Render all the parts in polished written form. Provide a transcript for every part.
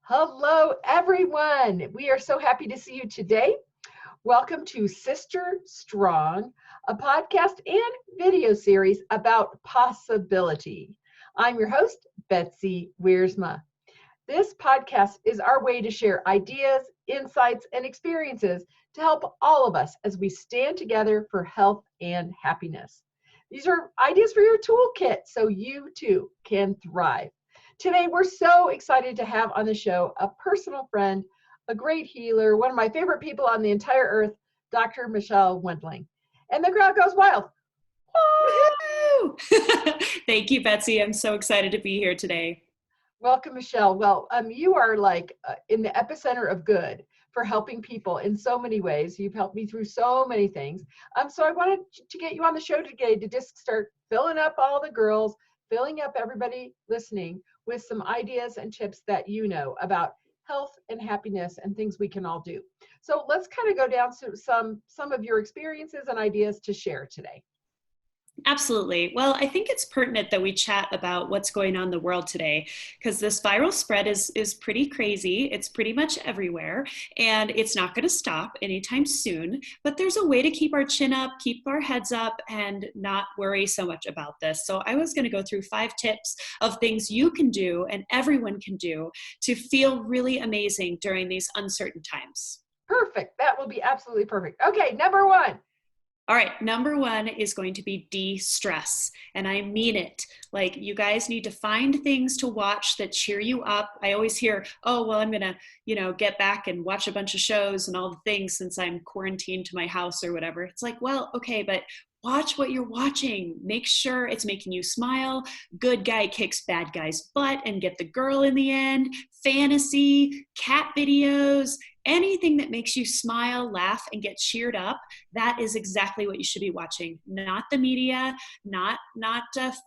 Hello, everyone. We are so happy to see you today. Welcome to Sister Strong, a podcast and video series about possibility. I'm your host, Betsy Wiersma. This podcast is our way to share ideas, insights, and experiences to help all of us as we stand together for health and happiness. These are ideas for your toolkit so you too can thrive. Today, we're so excited to have on the show a personal friend, a great healer, one of my favorite people on the entire earth, Dr. Michelle Wendling. And the crowd goes wild. Woo! Thank you, Betsy. I'm so excited to be here today. Welcome, Michelle. Well, you are like in the epicenter of good for helping people in so many ways. You've helped me through so many things. So I wanted to get you on the show today to just start filling up all the girls, filling up everybody listening with some ideas and tips that you know about health and happiness and things we can all do. So let's kind of go down to some of your experiences and ideas to share today. Absolutely. Well, I think it's pertinent that we chat about what's going on in the world today, because this viral spread is pretty crazy. It's pretty much everywhere, and it's not going to stop anytime soon. But there's a way to keep our chin up, keep our heads up, and not worry so much about this. So I was going to go through 5 tips of things you can do and everyone can do to feel really amazing during these uncertain times. Perfect. That will be absolutely perfect. Okay, number 1. All right, number 1 is going to be de-stress, and I mean it. Like, you guys need to find things to watch that cheer you up. I always hear, oh, well, I'm gonna, get back and watch a bunch of shows and all the things since I'm quarantined to my house or whatever. It's like, well, okay, but watch what you're watching. Make sure it's making you smile. Good guy kicks bad guy's butt and get the girl in the end. Fantasy, cat videos, anything that makes you smile, laugh, and get cheered up. That is exactly what you should be watching. Not the media, not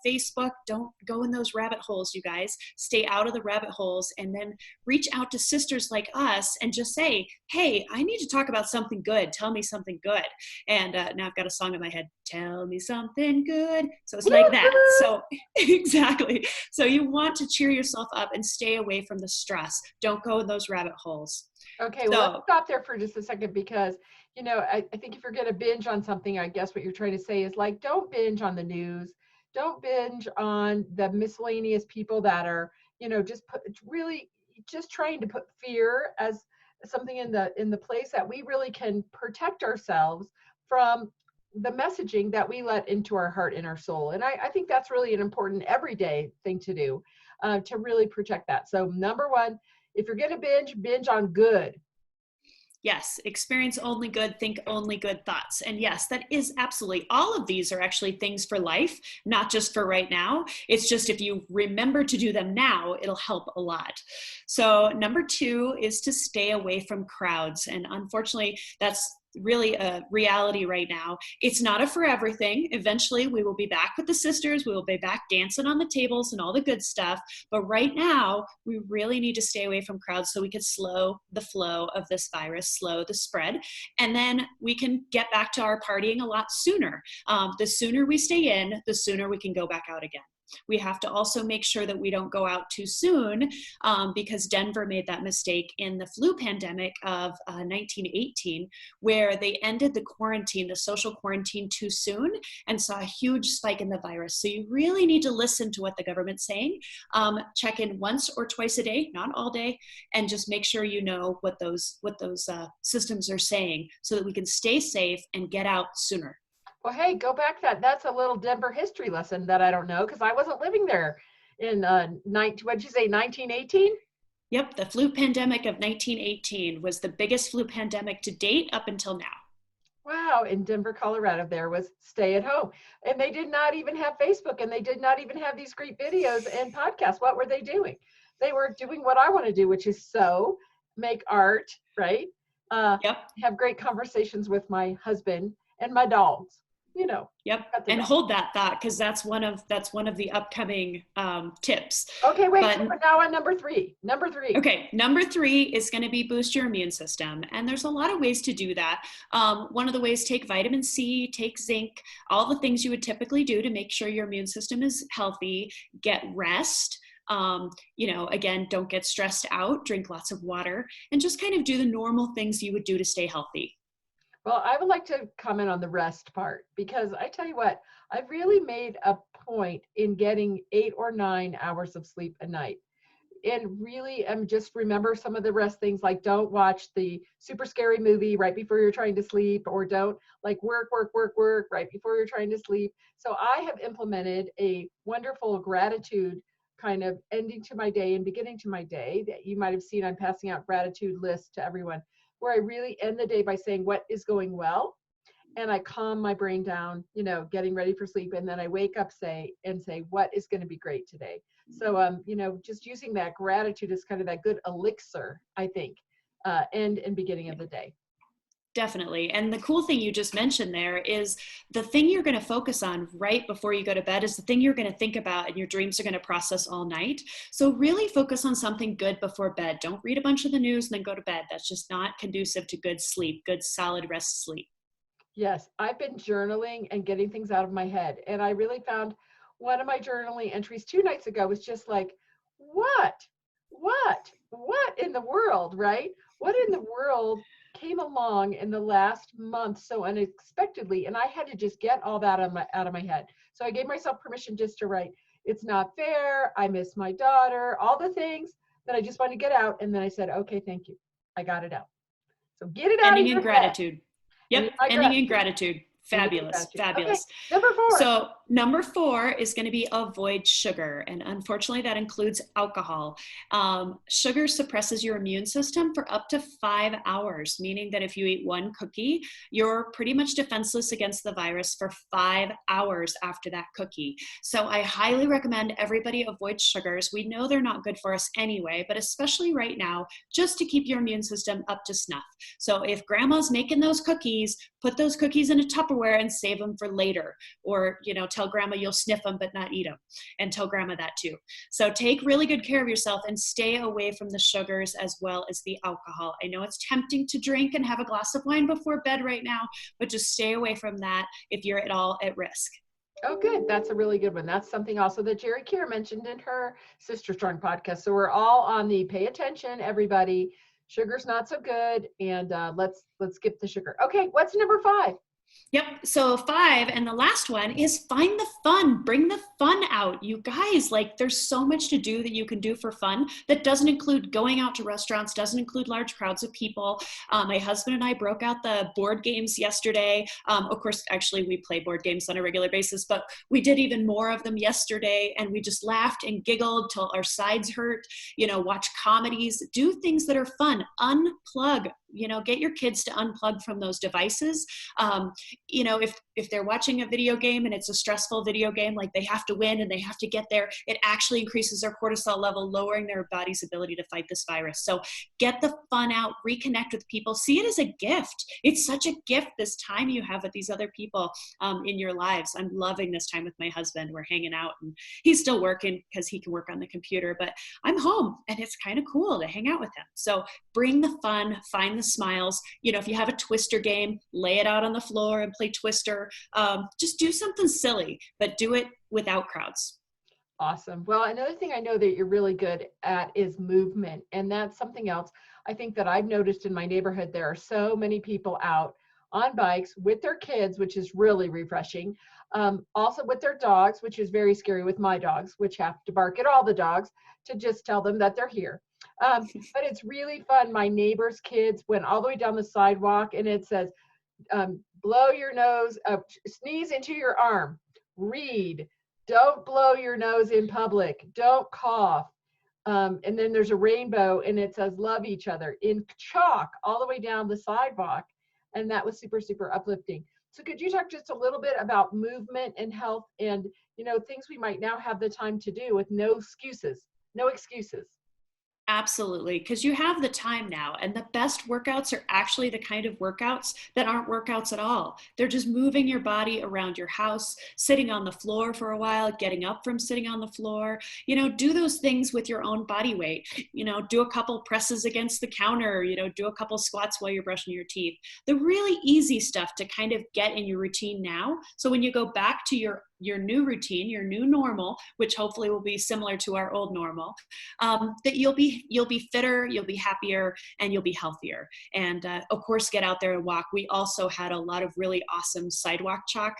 Facebook. Don't go in those rabbit holes, you guys. Stay out of the rabbit holes, and then reach out to sisters like us and just say, hey, I need to talk about something good. Tell me something good. And now I've got a song in my head. Tell me something good. So it's like that. So exactly. So you want to cheer yourself up and stay away from the stress. Don't go in those rabbit holes. Okay, well, let's stop there for just a second because, I think if you're going to binge on something, I guess what you're trying to say is like, don't binge on the news. Don't binge on the miscellaneous people that are, just trying to put fear as something in the place that we really can protect ourselves from the messaging that we let into our heart and our soul. And I think that's really an important everyday thing to do to really protect that. So number 1, if you're going to binge on good. Yes, experience only good, think only good thoughts. And yes, that is absolutely, all of these are actually things for life, not just for right now. It's just if you remember to do them now, it'll help a lot. So number 2 is to stay away from crowds. And unfortunately, that's really a reality right now. It's not a forever thing. Eventually we will be back with the sisters. We will be back dancing on the tables and all the good stuff. But right now we really need to stay away from crowds so we can slow the flow of this virus, slow the spread. And then we can get back to our partying a lot sooner. The sooner we stay in, the sooner we can go back out again. We have to also make sure that we don't go out too soon because Denver made that mistake in the flu pandemic of 1918, where they ended the quarantine, the social quarantine, too soon and saw a huge spike in the virus. So you really need to listen to what the government's saying. Check in once or twice a day, not all day, and just make sure you know what those systems are saying so that we can stay safe and get out sooner. Well, hey, go back. That's a little Denver history lesson that I don't know because I wasn't living there in what'd you say, 1918? Yep, the flu pandemic of 1918 was the biggest flu pandemic to date up until now. Wow, in Denver, Colorado, there was stay at home. And they did not even have Facebook, and they did not even have these great videos and podcasts. What were they doing? They were doing what I want to do, which is sew, make art, right? Yep. Have great conversations with my husband and my dogs. Yep. And hold that thought because that's one of the upcoming tips. Okay, wait. So we're now on number 3. Okay, number 3 is going to be boost your immune system, and there's a lot of ways to do that. One of the ways: take vitamin C, take zinc, all the things you would typically do to make sure your immune system is healthy. Get rest. Again, don't get stressed out, drink lots of water, and just kind of do the normal things you would do to stay healthy. Well, I would like to comment on the rest part, because I tell you what, I've really made a point in getting 8 or 9 hours of sleep a night. And really, just remember some of the rest things, like don't watch the super scary movie right before you're trying to sleep, or don't like work right before you're trying to sleep. So I have implemented a wonderful gratitude kind of ending to my day and beginning to my day that you might have seen. I'm passing out gratitude lists to everyone, where I really end the day by saying what is going well, and I calm my brain down, getting ready for sleep. And then I wake up, say what is going to be great today. So, just using that gratitude is kind of that good elixir, I think, end and beginning of the day. Definitely. And the cool thing you just mentioned there is the thing you're going to focus on right before you go to bed is the thing you're going to think about and your dreams are going to process all night. So really focus on something good before bed. Don't read a bunch of the news and then go to bed. That's just not conducive to good sleep, good solid rest sleep. Yes, I've been journaling and getting things out of my head. And I really found one of my journaling entries 2 nights ago was just like, what in the world, right? What in the world came along in the last month so unexpectedly? And I had to just get all that out of my head. So I gave myself permission just to write, it's not fair, I miss my daughter, all the things that I just wanted to get out. And then I said, okay, thank you. I got it out. So get it out of Ending your in gratitude. head. Yep, ending in gratitude. Fabulous, fabulous. Okay, number 4. So number 4 is going to be avoid sugar. And unfortunately, that includes alcohol. Sugar suppresses your immune system for up to 5 hours, meaning that if you eat 1 cookie, you're pretty much defenseless against the virus for 5 hours after that cookie. So I highly recommend everybody avoid sugars. We know they're not good for us anyway, but especially right now, just to keep your immune system up to snuff. So if grandma's making those cookies, put those cookies in a Tupperware and save them for later. Or, tell grandma you'll sniff them but not eat them, and tell grandma that too. So take really good care of yourself and stay away from the sugars as well as the alcohol. I know it's tempting to drink and have a glass of wine before bed right now, but just stay away from that if you're at all at risk. Oh, good. That's a really good one. That's something also that Jerry Keir mentioned in her Sister Strong podcast. So we're all on the pay attention, everybody. Sugar's not so good, and let's skip the sugar. Okay, what's number 5? Yep. So 5, and the last one is find the fun. Bring the fun out. You guys, there's so much to do that you can do for fun that doesn't include going out to restaurants, doesn't include large crowds of people. My husband and I broke out the board games yesterday. Of course, actually, we play board games on a regular basis, but we did even more of them yesterday, and we just laughed and giggled till our sides hurt, watch comedies, do things that are fun, unplug. Get your kids to unplug from those devices. If they're watching a video game and it's a stressful video game, like they have to win and they have to get there, it actually increases their cortisol level, lowering their body's ability to fight this virus. So get the fun out, reconnect with people, see it as a gift. It's such a gift, this time you have with these other people in your lives. I'm loving this time with my husband. We're hanging out, and he's still working because he can work on the computer, but I'm home and it's kind of cool to hang out with him. So bring the fun, find the smiles. If you have a Twister game, lay it out on the floor and play Twister. Just do something silly, but do it without crowds. Awesome. Well, another thing I know that you're really good at is movement. And that's something else I think that I've noticed in my neighborhood. There are so many people out on bikes with their kids, which is really refreshing. Also with their dogs, which is very scary with my dogs, which have to bark at all the dogs to just tell them that they're here. But it's really fun. My neighbor's kids went all the way down the sidewalk, and it says, blow your nose, sneeze into your arm, read, don't blow your nose in public, don't cough. And then there's a rainbow, and it says love each other in chalk all the way down the sidewalk. And that was super, super uplifting. So could you talk just a little bit about movement and health and, things we might now have the time to do with no excuses? Absolutely, because you have the time now, and the best workouts are actually the kind of workouts that aren't workouts at all. They're just moving your body around your house, sitting on the floor for a while, getting up from sitting on the floor. Do those things with your own body weight. Do a couple presses against the counter, do a couple squats while you're brushing your teeth. The really easy stuff to kind of get in your routine now. So when you go back to your your new routine, your new normal, which hopefully will be similar to our old normal, that you'll be fitter, you'll be happier, and you'll be healthier. And of course, get out there and walk. We also had a lot of really awesome Sidewalk Chalk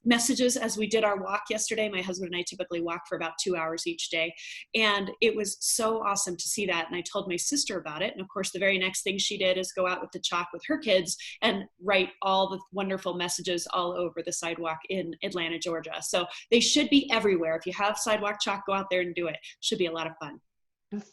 messages as we did our walk yesterday. My husband and I typically walk for about 2 hours each day. And it was so awesome to see that. And I told my sister about it. And of course, the very next thing she did is go out with the chalk with her kids and write all the wonderful messages all over the sidewalk in Atlanta, Georgia. So they should be everywhere. If you have Sidewalk Chalk, go out there and do it. Should be a lot of fun.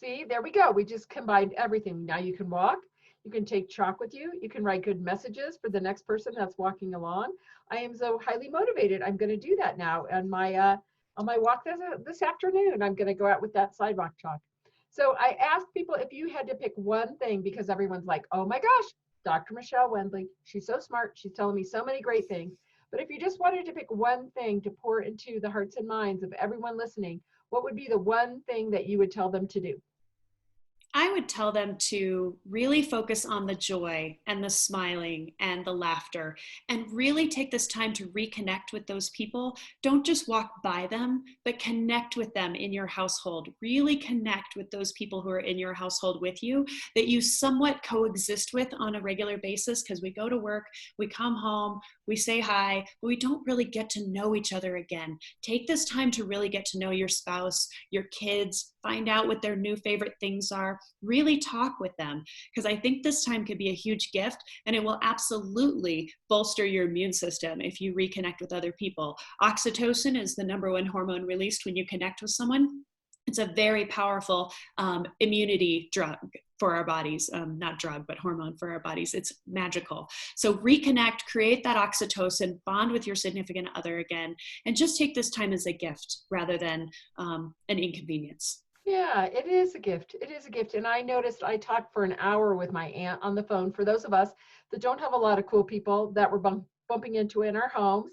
See, there we go. We just combined everything. Now you can walk, you can take chalk with you, you can write good messages for the next person that's walking along. I am so highly motivated. I'm going to do that now on my walk this afternoon. I'm going to go out with that sidewalk chalk. So I asked people if you had to pick one thing, because everyone's like, oh my gosh, Dr. Michelle Wendling, she's so smart. She's telling me so many great things. But if you just wanted to pick one thing to pour into the hearts and minds of everyone listening, what would be the one thing that you would tell them to do? I would tell them to really focus on the joy and the smiling and the laughter, and really take this time to reconnect with those people. Don't just walk by them, but connect with them in your household. Really connect with those people who are in your household with you, that you somewhat coexist with on a regular basis, because we go to work, we come home, we say hi, but we don't really get to know each other again. Take this time to really get to know your spouse, your kids, find out what their new favorite things are, really talk with them, because I think this time could be a huge gift, and it will absolutely bolster your immune system if you reconnect with other people. Oxytocin is the #1 hormone released when you connect with someone. It's a very powerful immunity drug for our bodies, not drug, but hormone for our bodies. It's magical. So reconnect, create that oxytocin, bond with your significant other again, and just take this time as a gift rather than an inconvenience. Yeah, it is a gift. It is a gift. And I noticed I talked for an hour with my aunt on the phone. For those of us that don't have a lot of cool people that we're bumping into in our homes,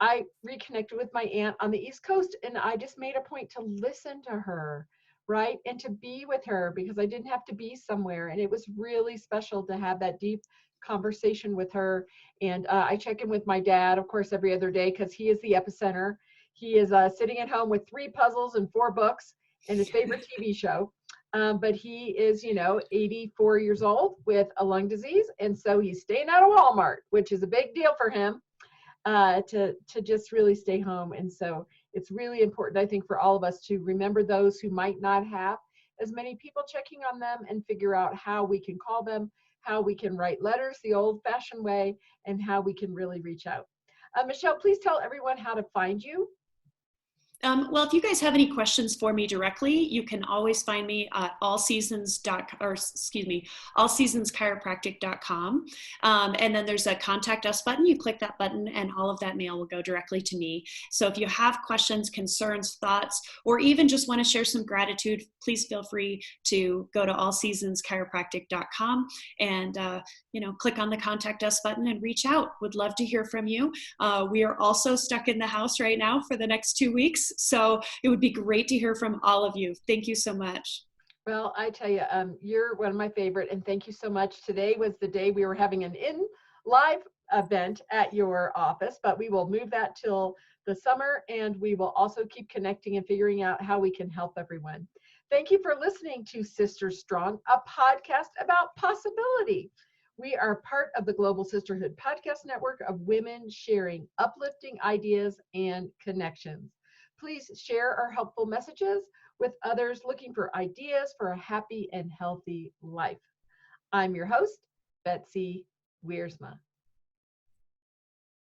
I reconnected with my aunt on the East Coast, and I just made a point to listen to her, right? And to be with her, because I didn't have to be somewhere. And it was really special to have that deep conversation with her. And I check in with my dad, of course, every other day, because he is the epicenter. He is sitting at home with 3 puzzles and 4 books and his favorite TV show. But he is, 84 years old with a lung disease. And so he's staying out of Walmart, which is a big deal for him, to just really stay home. And so it's really important, I think, for all of us to remember those who might not have as many people checking on them, and figure out how we can call them, how we can write letters the old-fashioned way, and how we can really reach out. Michelle, please tell everyone how to find you. Well, if you guys have any questions for me directly, you can always find me at allseasonschiropractic.com. And then there's a contact us button. You click that button and all of that mail will go directly to me. So if you have questions, concerns, thoughts, or even just want to share some gratitude, please feel free to go to allseasonschiropractic.com and click on the contact us button and reach out. Would love to hear from you. We are also stuck in the house right now for the next 2 weeks. So it would be great to hear from all of you. Thank you so much. Well, I tell you, you're one of my favorite, and thank you so much. Today was the day we were having an live event at your office, but we will move that till the summer, and we will also keep connecting and figuring out how we can help everyone. Thank you for listening to Sisters Strong, a podcast about possibility. We are part of the Global Sisterhood podcast network of women sharing uplifting ideas and connections. Please share our helpful messages with others looking for ideas for a happy and healthy life. I'm your host, Betsy Wiersma.